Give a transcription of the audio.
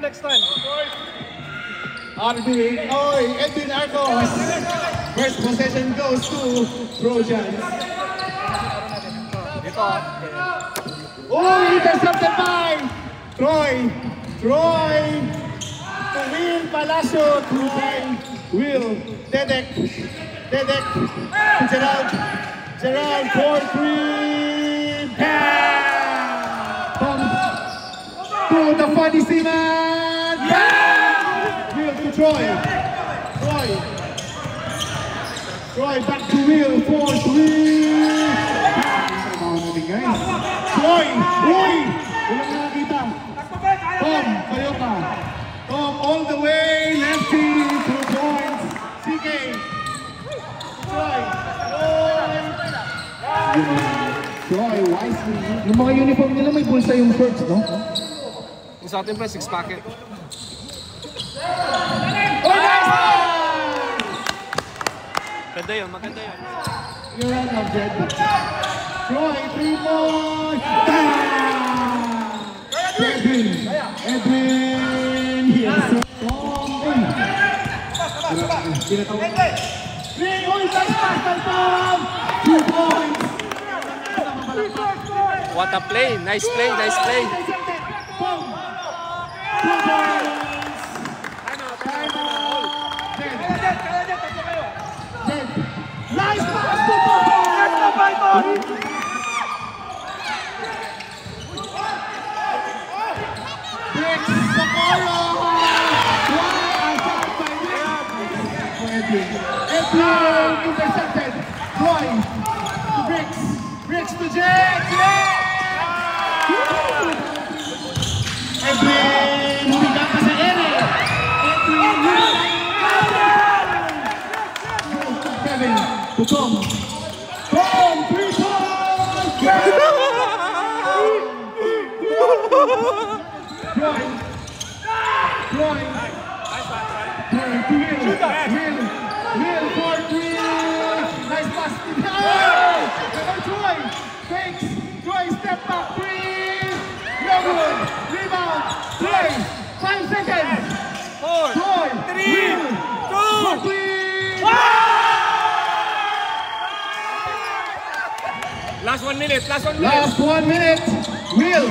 Next time. Edwin Arcos. First possession goes to Trojans. Intercepted by Troy. To Will Palacio. Will. Dedek. Gerald 4-3. To the funny Seaman. Will to Troy. Troy back to Will. 4-3. Troy. Walang nakakita. Tom, kayo ka. Tom all the way. Lefty. 2 points. CK. Troy wisely. Yung mga uniform nila may bulsa yung shorts, no? Yung sa atin pa, 6 packet. Maganda yun. You're welcome, Jed. Troy, 3 points! Edwin! Yes! Tom! 2 points! What a play! Nice play! Nice pass to Bricks Socorro! Edwin intercepted. Troy to Bricks to Jet. Edwin humiga pa sa ere. Kevin to Tom. 3 points! Troy. Will 4-3. Nice pass. Troy fakes. Troy step back 3. No good. Rebound. Troy. 5 seconds. 4, Troy. 3, 2. Last 1 minute. Last 1 minute. Will